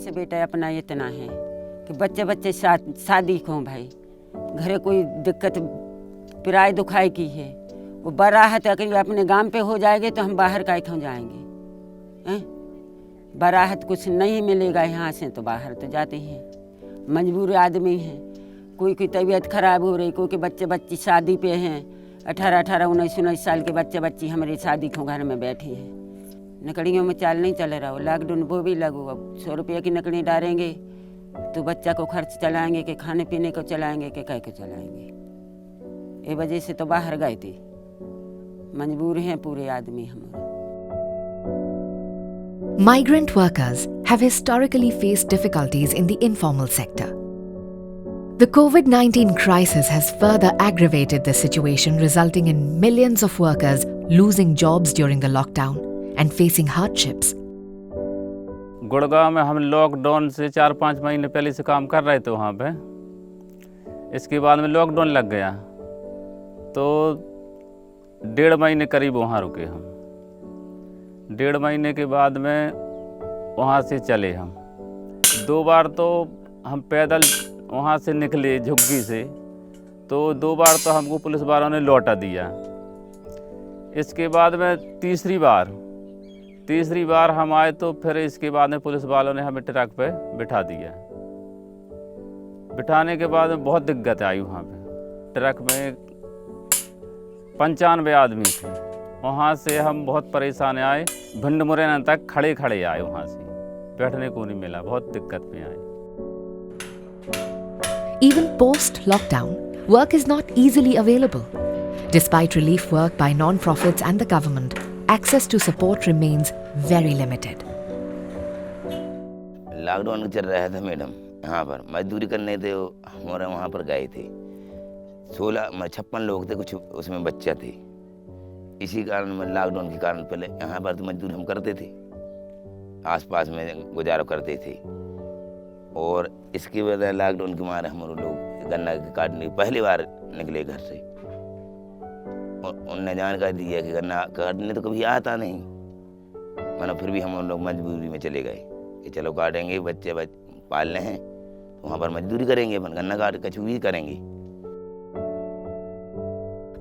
से बेटा अपना इतना है कि बच्चे शादी को भाई घरे कोई दिक्कत पिराय दुखाई की है, वो बड़ा है तो अगर अपने गांव पे हो जाएंगे तो हम बाहर का क्यों जाएंगे हैं? बड़ा है तो कुछ नहीं मिलेगा यहाँ से तो बाहर तो जाते हैं, मजबूर आदमी हैं। कोई की तबीयत खराब हो रही, कोई के बच्ची शादी पे हैं, 18-18, 19-19 साल के बच्ची हमारे शादी को घर में बैठी हैं। नकड़ियों में चाल नहीं चल रहा हो, लॉकडाउन वो भी लगो, अब 100 रुपये की नकड़ी डालेंगे तो बच्चा को खर्च चलाएंगे कि खाने पीने को चलाएंगे कि कह को चलाएंगे। ये वजह से तो बाहर गए थे, मजबूर हैं पूरे आदमी हमारे। Migrant workers have historically faced difficulties in the informal sector. The COVID-19 crisis has further aggravated the situation, resulting in millions of workers losing jobs during the lockdown and facing hardships. Gurgaon में हम lockdown से 4-5 महीने पहले से काम कर रहे थे वहाँ पे। इसके बाद में लॉकडाउन लग गया तो 1.5 महीने करीब वहाँ रुके हम। 1.5 महीने के बाद में वहाँ से चले हम। 2 बार तो हम पैदल वहाँ से निकले झुग्गी से, तो 2 बार तो हमको पुलिस वालों ने लौटा दिया। इसके बाद में तीसरी बार हम आए तो फिर इसके बाद में पुलिस वालों ने हमें ट्रक पे बिठा दिया। बिठाने के बाद में बहुत दिक्कत आई वहाँ पे। ट्रक में 95 आदमी थे। वहाँ से हम बहुत परेशान आए, भिंड मुरैना तक खड़े आए, वहाँ से बैठने को नहीं मिला, बहुत दिक्कत में आए। Even post-lockdown, work is not easily available. Despite relief work by non-profits and the government, access to support remains very limited. Lockdown चल रहा था मैडम, यहाँ पर मजदूरी करने थे, हमारे वहाँ पर गए थे। 56 लोग थे, कुछ उसमें बच्चा थे। इसी कारण में लॉकडाउन के कारण पहले यहाँ पर तो मजदूरी हम करते थे, आसपास में गुजारा करते थे। और इसकी वजह लॉकडाउन के मारे हम लोग गन्ना काटने पहली बार निकले घर से। उनने जानकारी दी है कि गन्ना काटने तो कभी आता नहीं, मगर फिर भी हम लोग मजबूरी में चले गए कि चलो काटेंगे, बच्चे पालने हैं, वहाँ पर मजदूरी करेंगे, अपन गन्ना काट कछु भी करेंगे।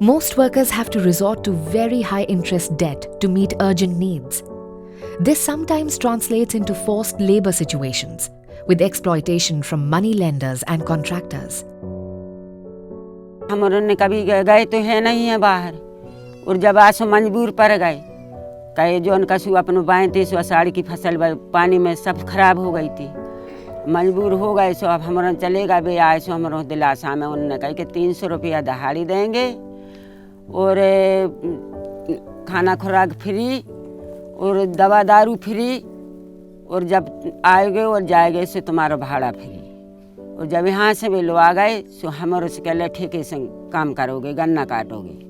Most workers have to resort to very high interest debt to meet urgent needs. This sometimes translates into forced labor situations, with exploitation from money lenders and contractors. हम कभी गए तो है नहीं है बाहर, और जब आसो मजबूर पड़ गए, कहे जो उनका सु अपन बाएँ थे, सो आषाढ़ की फसल पानी में सब खराब हो गई थी, मजबूर हो गए। सो अब हमारा चलेगा भी आए, सो हमारा दिलासा में उन्होंने कहा कि 300 रुपया दहाड़ी देंगे और खाना खुराक फ्री और दवा दारू फ्री, और जब आएगे और जाएगे सो तुम्हारा भाड़ा फ्री। और जब यहाँ से भी लोग आ गए सो हमारे से कहले ठेके से काम करोगे, गन्ना काटोगे।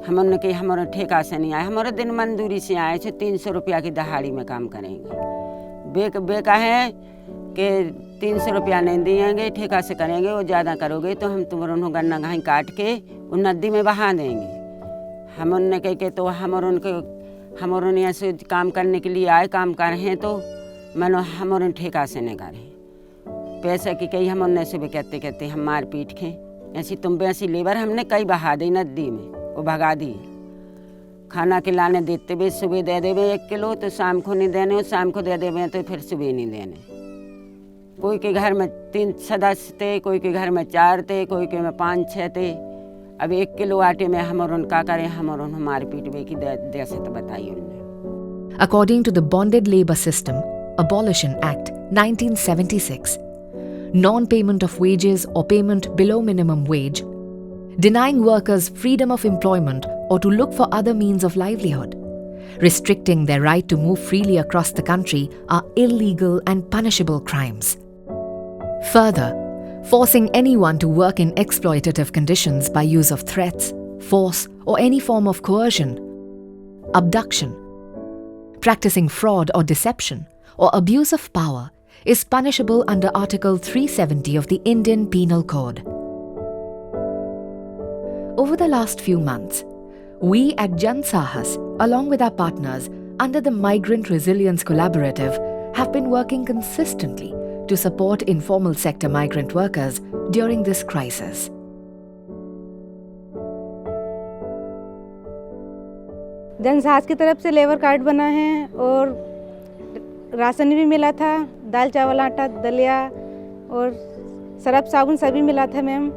हमने कही हमारा ठेका से नहीं आए, हमारे दिन मजदूरी से आए, सो 300 रुपया की दहाड़ी में काम करेंगे। बेका है कि 300 रुपया नहीं देंगे, ठेका से करेंगे, और ज़्यादा करोगे तो हम तुम्हारा गन्ना घाई काट के उन नदी में बहा देंगे। हम उनने कह के तो हमारे यहाँ से काम करने के लिए आए, काम कर रहे हैं तो मानो हमारे ठेका से नहीं करें पैसा की कही। हम उनने से भी कहते हम मार पीट के ऐसी तुम भी ऐसी लेबर हमने कई बहा दी नदी में, वो भगा दी। खाना खिलाने देते भी सुबह दे देवे 1 किलो तो शाम को नहीं देने, और शाम को दे देवे तो फिर सुबह नहीं देने। कोई के घर में 3 सदस्य थे, कोई के घर में 4 थे, कोई के में 5-6 थे। अब 1 किलो आटे में हम और उनका करें, हम और उन हमारे पीट में की दे से तो बताइए उन्होंने। According to the Bonded Labour System Abolition Act 1976, non-payment of wages or payment below minimum wage, denying workers freedom of employment or to look for other means of livelihood, restricting their right to move freely across the country are illegal and punishable crimes. Further, forcing anyone to work in exploitative conditions by use of threats, force, or any form of coercion, abduction, practicing fraud or deception, or abuse of power is punishable under Article 370 of the Indian Penal Code. Over the last few months, we at Jan Sahas, along with our partners under the Migrant Resilience Collaborative, have been working consistently to support informal sector migrant workers during this crisis. जनसाज की तरफ से labour card बना है और ration भी मिला था, दाल चावल आटा दलिया और सरफ साबुन सभी मिला था मैम।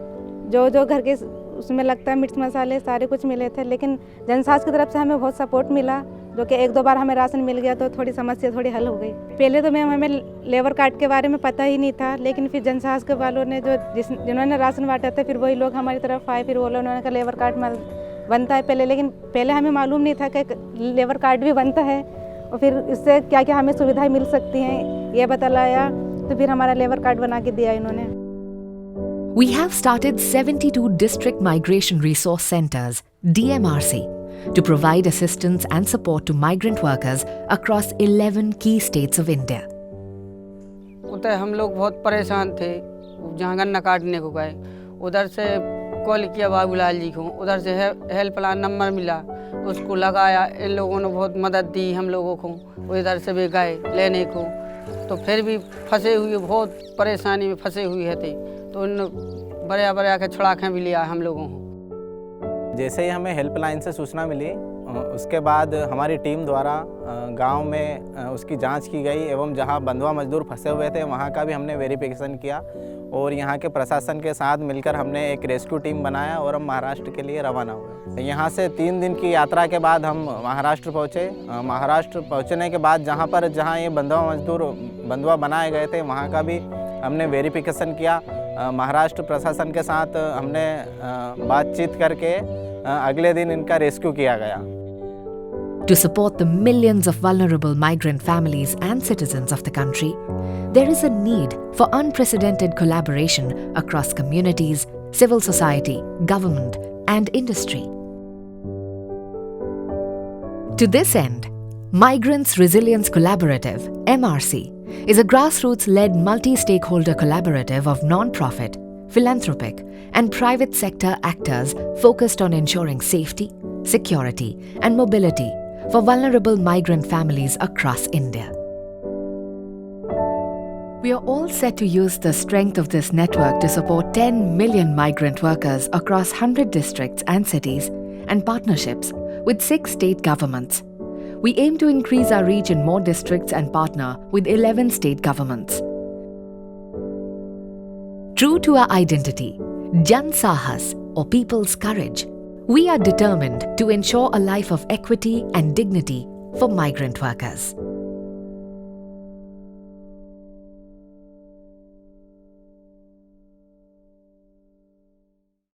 जो जो घर के उसमें लगता है मिर्च मसाले सारे कुछ मिले थे, लेकिन जनसाज की तरफ से हमें बहुत सपोर्ट मिला, जो कि 1-2 बार हमें राशन मिल गया तो थोड़ी समस्या थोड़ी हल हो गई। पहले तो मैम हमें लेबर कार्ड के बारे में पता ही नहीं था, लेकिन फिर जनसाज के वालों ने जिन्होंने राशन बांटा था फिर वही लोग हमारी तरफ आए, फिर वो लोग उन्होंने कहा लेबर कार्ड बनता है पहले, लेकिन पहले हमें मालूम नहीं था कि लेबर कार्ड भी बनता है और फिर इससे क्या क्या हमें सुविधाएं मिल सकती हैं ये बतलाया, तो फिर हमारा लेबर कार्ड बना के दिया इन्होंने। We have started 72 District Migration Resource Centers, DMRC, to provide assistance and support to migrant workers across 11 key states of India. उधर हम लोग बहुत परेशान थे, जहाँ गन्ना काटने को गए उधर से कॉल किया बाबूलाल जी को, उधर से हेल्पलाइन नंबर मिला, उसको लगाया, इन लोगों ने बहुत मदद दी हम लोगों को, वो इधर से भी गए लेने को, तो फिर भी फंसे हुए बहुत परेशानी में फंसे हुए थे, तो उन बड़े के छुड़ाके भी लिया हम लोगों को। जैसे ही हमें हेल्पलाइन से सूचना मिली उसके बाद हमारी टीम द्वारा गांव में उसकी जांच की गई एवं जहां बंधुआ मजदूर फंसे हुए थे वहां का भी हमने वेरिफिकेशन किया और यहां के प्रशासन के साथ मिलकर हमने एक रेस्क्यू टीम बनाया और हम महाराष्ट्र के लिए रवाना हुए। यहां से 3 दिन की यात्रा के बाद हम महाराष्ट्र पहुंचे। महाराष्ट्र पहुंचने के बाद जहां ये बंधुआ बनाए गए थे वहाँ का भी हमने वेरिफिकेशन किया। महाराष्ट्र प्रशासन के साथ हमने बातचीत करके अगले दिन इनका रेस्क्यू किया गया। To support the millions of vulnerable migrant families and citizens of the country, there is a need for unprecedented collaboration across communities, civil society, government, and industry. To this end, Migrants Resilience Collaborative, MRC, is a grassroots-led multi-stakeholder collaborative of non-profit, philanthropic, and private sector actors focused on ensuring safety, security, and mobility for vulnerable migrant families across India. We are all set to use the strength of this network to support 10 million migrant workers across 100 districts and cities and partnerships with 6 state governments. We aim to increase our reach in more districts and partner with 11 state governments. True to our identity, Jan Sahas or People's Courage, we are determined to ensure a life of equity and dignity for migrant workers.